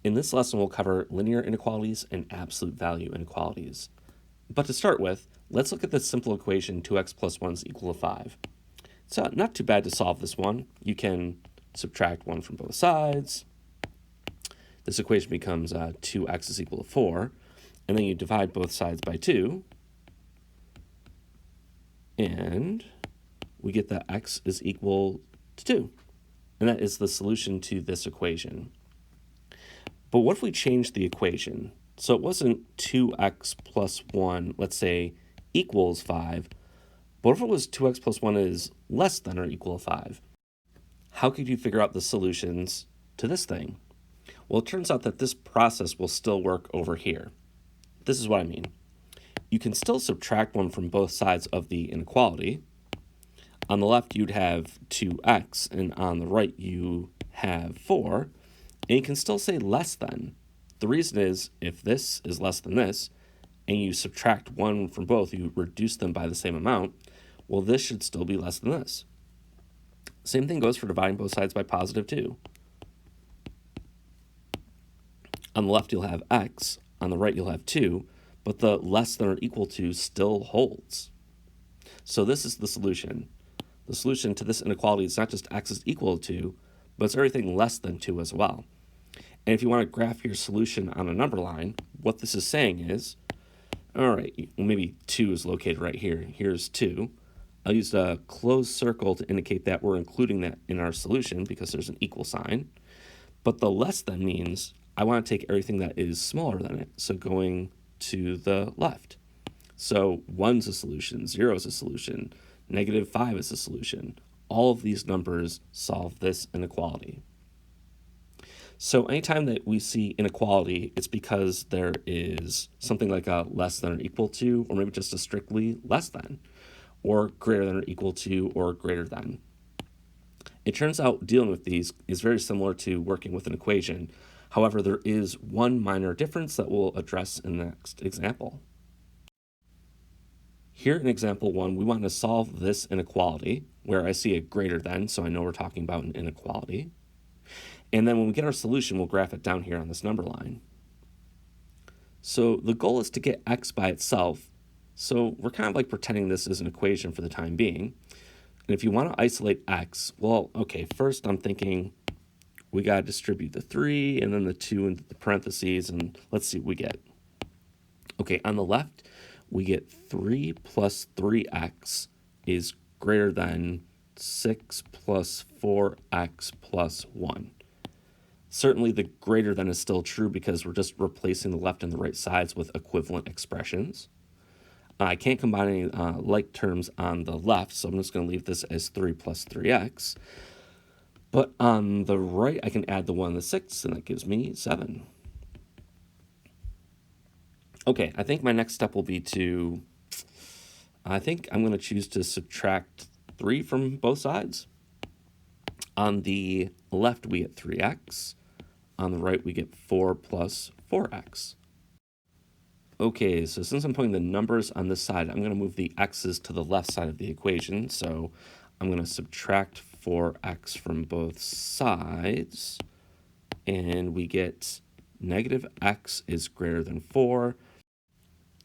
In this lesson, we'll cover linear inequalities and absolute value inequalities. But to start with, let's look at this simple equation 2x plus 1 is equal to 5. It's not too bad to solve this one. You can subtract 1 from both sides. This equation becomes 2x is equal to 4. And then you divide both sides by 2. And we get that x is equal to 2. And that is the solution to this equation. But what if we change the equation? So it wasn't 2x plus 1, let's say, equals 5. But what if it was 2x plus 1 is less than or equal to 5? How could you figure out the solutions to this thing? Well, it turns out that this process will still work over here. This is what I mean. You can still subtract 1 from both sides of the inequality. On the left, you'd have 2x, and on the right, you have 4. And you can still say less than. The reason is, if this is less than this, and you subtract 1 from both, you reduce them by the same amount, well, this should still be less than this. Same thing goes for dividing both sides by positive 2. On the left, you'll have x. On the right, you'll have 2. But the less than or equal to still holds. So this is the solution. The solution to this inequality is not just x is equal to 2, but it's everything less than 2 as well. And if you want to graph your solution on a number line, what this is saying is, all right, well, maybe 2 is located right here. Here's 2. I'll use a closed circle to indicate that we're including that in our solution because there's an equal sign. But the less than means I want to take everything that is smaller than it, so going to the left. So 1's a solution, 0 is a solution, -5 is a solution. All of these numbers solve this inequality. So anytime that we see inequality, it's because there is something like a less than or equal to, or maybe just a strictly less than, or greater than or equal to, or greater than. It turns out dealing with these is very similar to working with an equation. However, there is one minor difference that we'll address in the next example. Here in example 1, we want to solve this inequality, where I see a greater than, so I know we're talking about an inequality. And then when we get our solution, we'll graph it down here on this number line. So the goal is to get x by itself. So we're kind of like pretending this is an equation for the time being. And if you want to isolate x, well, okay, first I'm thinking we got to distribute the 3 and then the 2 into the parentheses, and let's see what we get. Okay, on the left, we get 3 plus 3x is greater than 6 plus 4x plus 1. Certainly the greater than is still true because we're just replacing the left and the right sides with equivalent expressions. I can't combine any like terms on the left, so I'm just going to leave this as 3 plus 3x. But on the right, I can add the 1 and the 6, and that gives me 7. Okay, I think my next step will be I think I'm going to choose to subtract 3 from both sides. On the left, we get 3x. On the right, we get 4 plus 4x. Okay, so since I'm putting the numbers on this side, I'm going to move the x's to the left side of the equation. So I'm going to subtract 4x from both sides. And we get -x is greater than 4.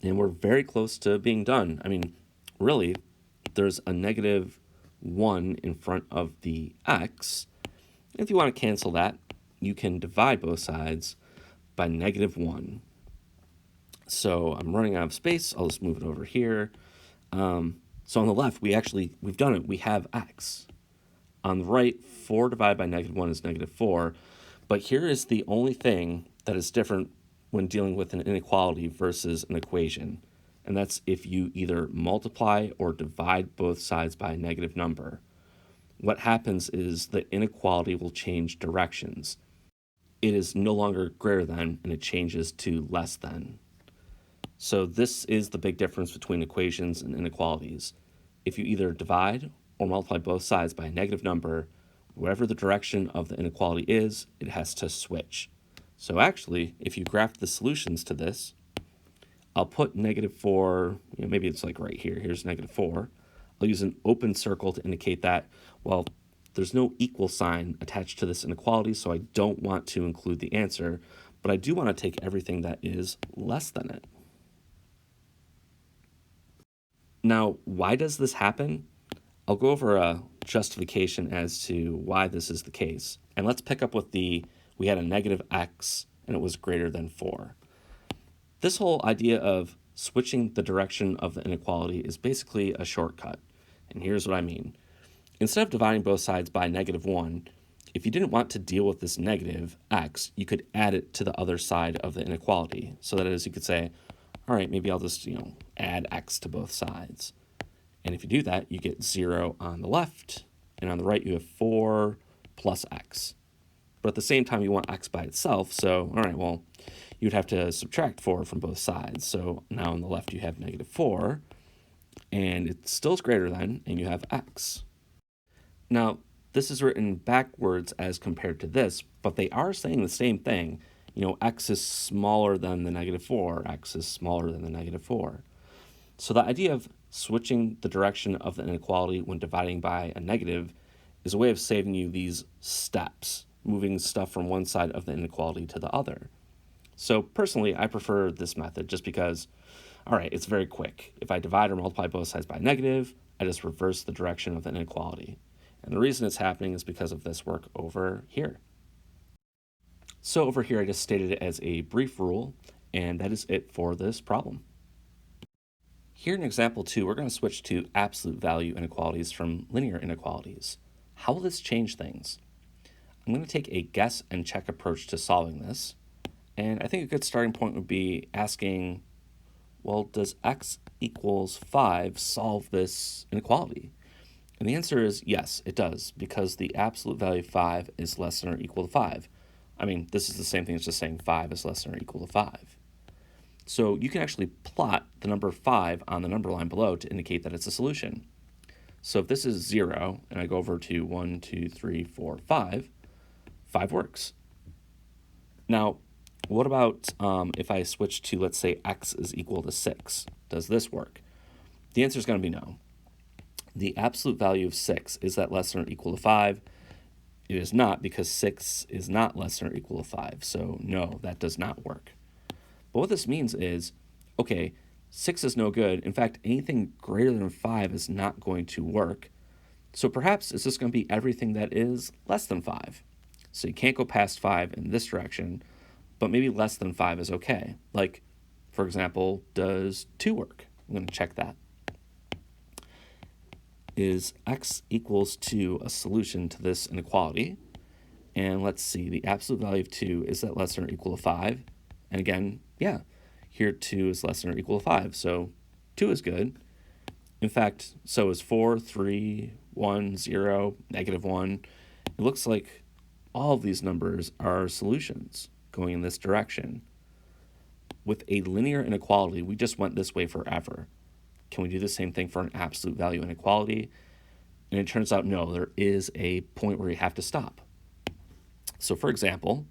And we're very close to being done. I mean, really, there's a -1 in front of the x. If you want to cancel that, you can divide both sides by -1. So I'm running out of space. I'll just move it over here. So on the left, we've done it. We have x. On the right, 4 divided by -1 is -4. But here is the only thing that is different when dealing with an inequality versus an equation. And that's if you either multiply or divide both sides by a negative number. What happens is the inequality will change directions. It is no longer greater than, and it changes to less than. So this is the big difference between equations and inequalities. If you either divide or multiply both sides by a negative number, wherever the direction of the inequality is, it has to switch. So actually, if you graph the solutions to this, I'll put -4, maybe it's like right here. Here's -4. I'll use an open circle to indicate that, well, there's no equal sign attached to this inequality, so I don't want to include the answer. but I do want to take everything that is less than it. Now, why does this happen? I'll go over a justification as to why this is the case. And let's pick up with we had a negative x and it was greater than 4. This whole idea of switching the direction of the inequality is basically a shortcut. And here's what I mean. Instead of dividing both sides by -1, if you didn't want to deal with this negative x, you could add it to the other side of the inequality. So that is, you could say, all right, maybe I'll just, add x to both sides. And if you do that, you get 0 on the left, and on the right you have 4 plus x. But at the same time, you want x by itself, so, all right, well, you'd have to subtract 4 from both sides. So now on the left you have -4, and it still is greater than, and you have x. Now, this is written backwards as compared to this, but they are saying the same thing. X is smaller than the -4, x is smaller than the -4. So the idea of switching the direction of the inequality when dividing by a negative is a way of saving you these steps, moving stuff from one side of the inequality to the other. So personally, I prefer this method just because, all right, it's very quick. If I divide or multiply both sides by a negative, I just reverse the direction of the inequality. And the reason it's happening is because of this work over here. So over here, I just stated it as a brief rule, and that is it for this problem. Here in example 2, we're going to switch to absolute value inequalities from linear inequalities. How will this change things? I'm going to take a guess and check approach to solving this. And I think a good starting point would be asking, well, does x equals 5 solve this inequality? And the answer is yes, it does, because the absolute value of 5 is less than or equal to 5. I mean, this is the same thing as just saying 5 is less than or equal to 5. So you can actually plot the number 5 on the number line below to indicate that it's a solution. So if this is 0, and I go over to 1, 2, 3, 4, 5, 5 works. Now, what about if I switch to, let's say, x is equal to 6? Does this work? The answer is going to be no. The absolute value of 6, is that less than or equal to 5? It is not, because 6 is not less than or equal to 5. So no, that does not work. But what this means is, okay, 6 is no good. In fact, anything greater than 5 is not going to work. So perhaps it's just going to be everything that is less than 5. So you can't go past 5 in this direction, but maybe less than 5 is okay. Like, for example, does 2 work? I'm going to check that. Is x equals 2 a solution to this inequality? And let's see, the absolute value of 2, is that less than or equal to 5? And again, yeah, here 2 is less than or equal to 5, so 2 is good. In fact, so is 4, 3, 1, 0, -1. It looks like all of these numbers are solutions going in this direction. With a linear inequality, we just went this way forever. Can we do the same thing for an absolute value inequality? And it turns out, no, there is a point where you have to stop. So for example,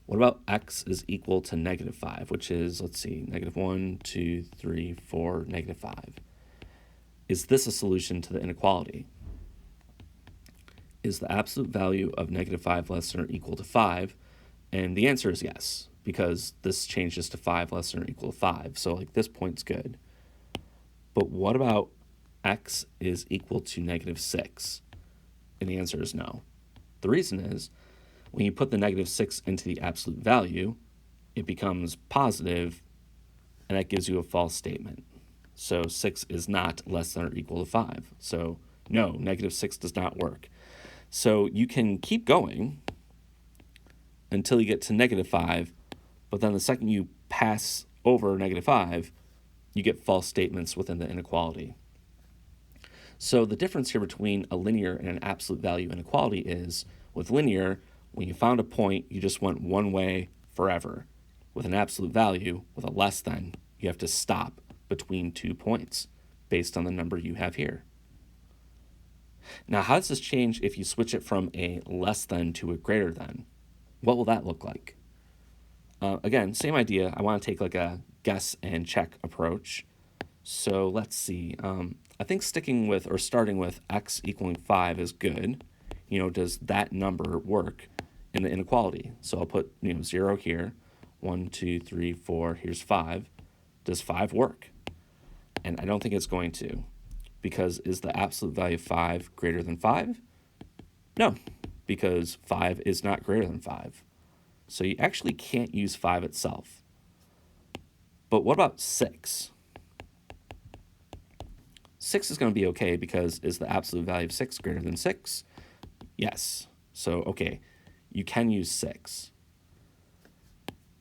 what about x is equal to -5, which is, let's see, -1, 2, 3, 4, -5. Is this a solution to the inequality? Is the absolute value of -5 less than or equal to 5? And the answer is yes, because this changes to 5 less than or equal to 5. So like this point's good. But what about x is equal to -6? And the answer is no. The reason is, when you put the -6 into the absolute value, it becomes positive, and that gives you a false statement. So 6 is not less than or equal to 5. So no, -6 does not work. So you can keep going until you get to -5, but then the second you pass over -5, you get false statements within the inequality. So the difference here between a linear and an absolute value inequality is, with linear, when you found a point, you just went one way forever. With an absolute value, with a less than, you have to stop between 2 points based on the number you have here. Now, how does this change if you switch it from a less than to a greater than? What will that look like? Again, same idea. I want to take like a guess and check approach. So let's see. I think sticking with or starting with x equaling 5 is good. Does that number work? in the inequality. So I'll put 0 here, 1, 2, 3, 4, here's 5. Does 5 work? And I don't think it's going to, because is the absolute value of 5 greater than 5? No, because 5 is not greater than 5. So you actually can't use 5 itself. But what about 6? 6 is going to be okay, because is the absolute value of 6 greater than 6? Yes. So, okay, you can use 6.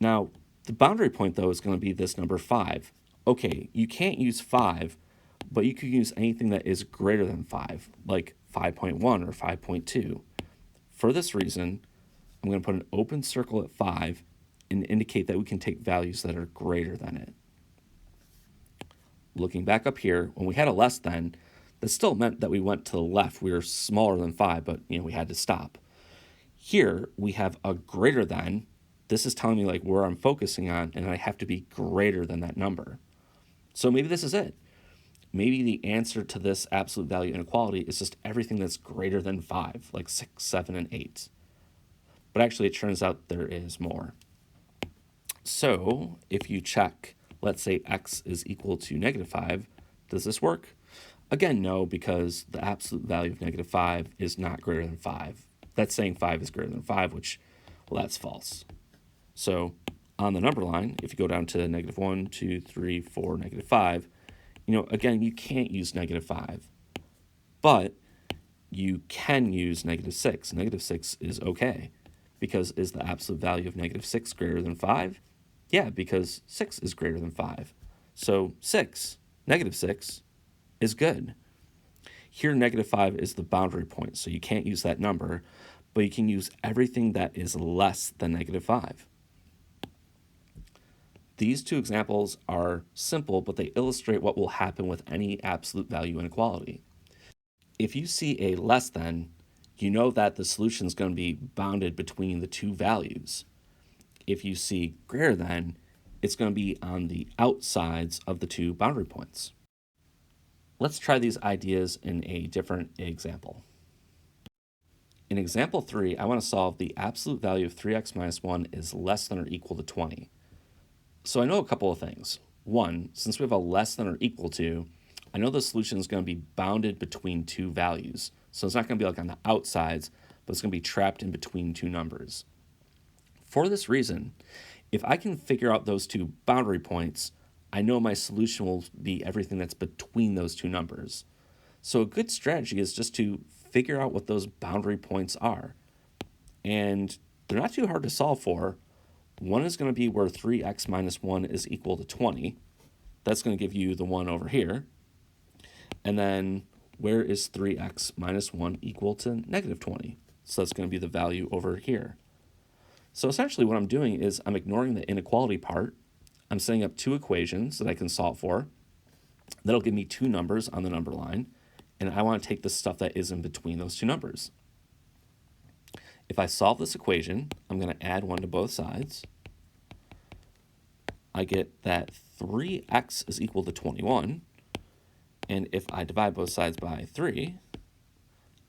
Now, the boundary point, though, is going to be this number 5. Okay, you can't use 5, but you could use anything that is greater than 5, like 5.1 or 5.2. For this reason, I'm going to put an open circle at 5 and indicate that we can take values that are greater than it. Looking back up here, when we had a less than, that still meant that we went to the left. We were smaller than 5, but we had to stop. Here, we have a greater than. This is telling me like where I'm focusing on, and I have to be greater than that number. So maybe this is it. Maybe the answer to this absolute value inequality is just everything that's greater than 5, like 6, 7, and 8. But actually, it turns out there is more. So if you check, let's say x is equal to -5, does this work? Again, no, because the absolute value of -5 is not greater than 5. That's saying 5 is greater than 5, which, well, that's false. So on the number line, if you go down to -1, 2, 3, 4, -5, again, you can't use -5, but you can use -6. -6 is okay, because is the absolute value of -6 greater than 5? Yeah, because 6 is greater than 5. So 6, -6, is good. Here, -5 is the boundary point, so you can't use that number, but you can use everything that is less than -5. These two examples are simple, but they illustrate what will happen with any absolute value inequality. If you see a less than, you know that the solution is going to be bounded between the two values. If you see greater than, it's going to be on the outsides of the two boundary points. Let's try these ideas in a different example. In example 3, I want to solve the absolute value of 3x minus 1 is less than or equal to 20. So I know a couple of things. One, since we have a less than or equal to, I know the solution is going to be bounded between two values. So it's not going to be like on the outsides, but it's going to be trapped in between two numbers. For this reason, if I can figure out those two boundary points, I know my solution will be everything that's between those two numbers. So a good strategy is just to figure out what those boundary points are. And they're not too hard to solve for. One is going to be where 3x minus 1 is equal to 20. That's going to give you the 1 over here. And then where is 3x minus 1 equal to -20? So that's going to be the value over here. So essentially what I'm doing is I'm ignoring the inequality part. I'm setting up two equations that I can solve for. That'll give me two numbers on the number line. And I want to take the stuff that is in between those two numbers. If I solve this equation, I'm going to add 1 to both sides. I get that 3x is equal to 21. And if I divide both sides by 3,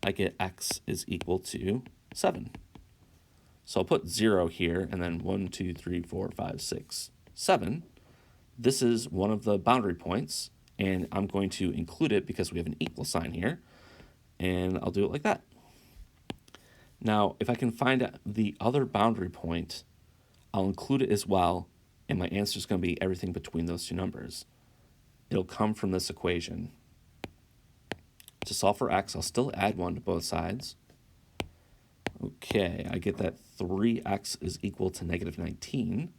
I get x is equal to 7. So I'll put 0 here, and then 1, 2, 3, 4, 5, 6, 7. This is one of the boundary points, and I'm going to include it because we have an equal sign here, and I'll do it like that. Now, if I can find the other boundary point, I'll include it as well, and my answer is going to be everything between those two numbers. It'll come from this equation. To solve for x, I'll still add 1 to both sides. Okay, I get that 3x is equal to -19.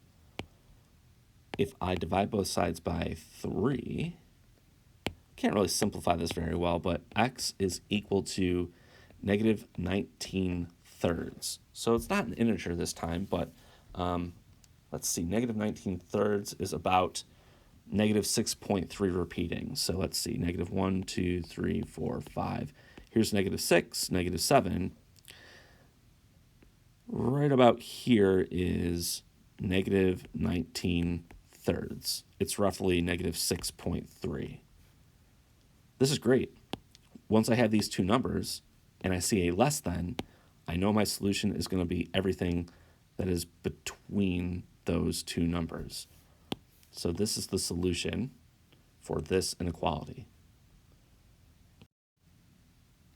If I divide both sides by 3, can't really simplify this very well, but x is equal to -19 thirds. So it's not an integer this time, but let's see, -19 thirds is about -6.3 repeating. So let's see, -1, 2, 3, 4, 5. Here's -6, -7. Right about here is -19 thirds. It's roughly -6.3. This is great. Once I have these two numbers and I see a less than, I know my solution is going to be everything that is between those two numbers. So this is the solution for this inequality.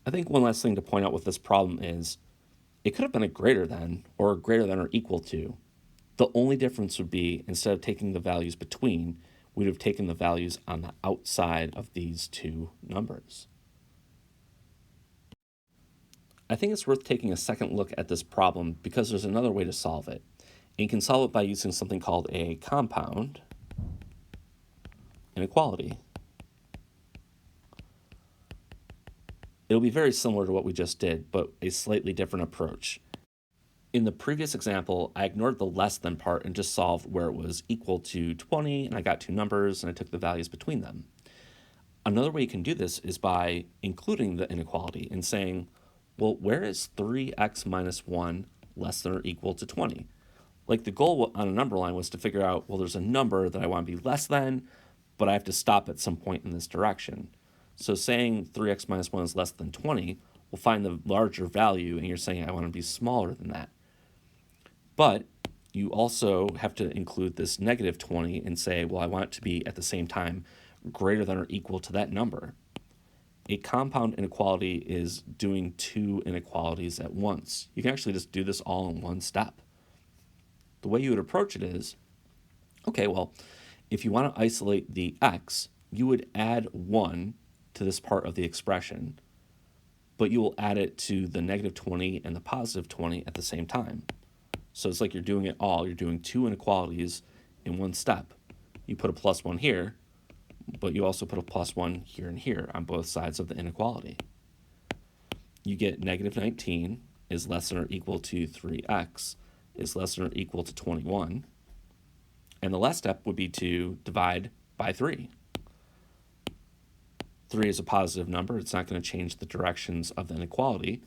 I think one last thing to point out with this problem is it could have been a greater than or equal to. The only difference would be instead of taking the values between, we'd have taken the values on the outside of these two numbers. I think it's worth taking a second look at this problem because there's another way to solve it. And you can solve it by using something called a compound inequality. It'll be very similar to what we just did, but a slightly different approach. In the previous example, I ignored the less than part and just solved where it was equal to 20, and I got two numbers, and I took the values between them. Another way you can do this is by including the inequality and saying, well, where is 3x minus 1 less than or equal to 20? Like the goal on a number line was to figure out, well, there's a number that I want to be less than, but I have to stop at some point in this direction. So saying 3x minus 1 is less than 20 will find the larger value, and you're saying I want to be smaller than that. But you also have to include this negative 20 and say, well, I want it to be at the same time greater than or equal to that number. A compound inequality is doing two inequalities at once. You can actually just do this all in one step. The way you would approach it is, okay, well, if you want to isolate the x, you would add 1 to this part of the expression, but you will add it to the negative 20 and the positive 20 at the same time. So it's like you're doing it all. You're doing two inequalities in one step. You put a plus 1 here, but you also put a plus 1 here and here on both sides of the inequality. You get negative 19 is less than or equal to 3x is less than or equal to 21. And the last step would be to divide by 3. 3 is a positive number. It's not going to change the directions of the inequality.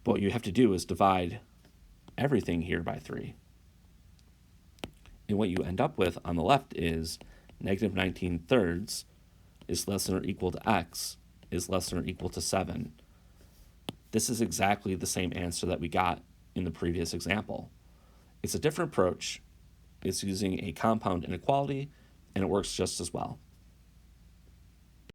But what you have to do is divide everything here by 3. And what you end up with on the left is negative 19 thirds is less than or equal to x is less than or equal to 7. This is exactly the same answer that we got in the previous example. It's a different approach. It's using a compound inequality, and it works just as well.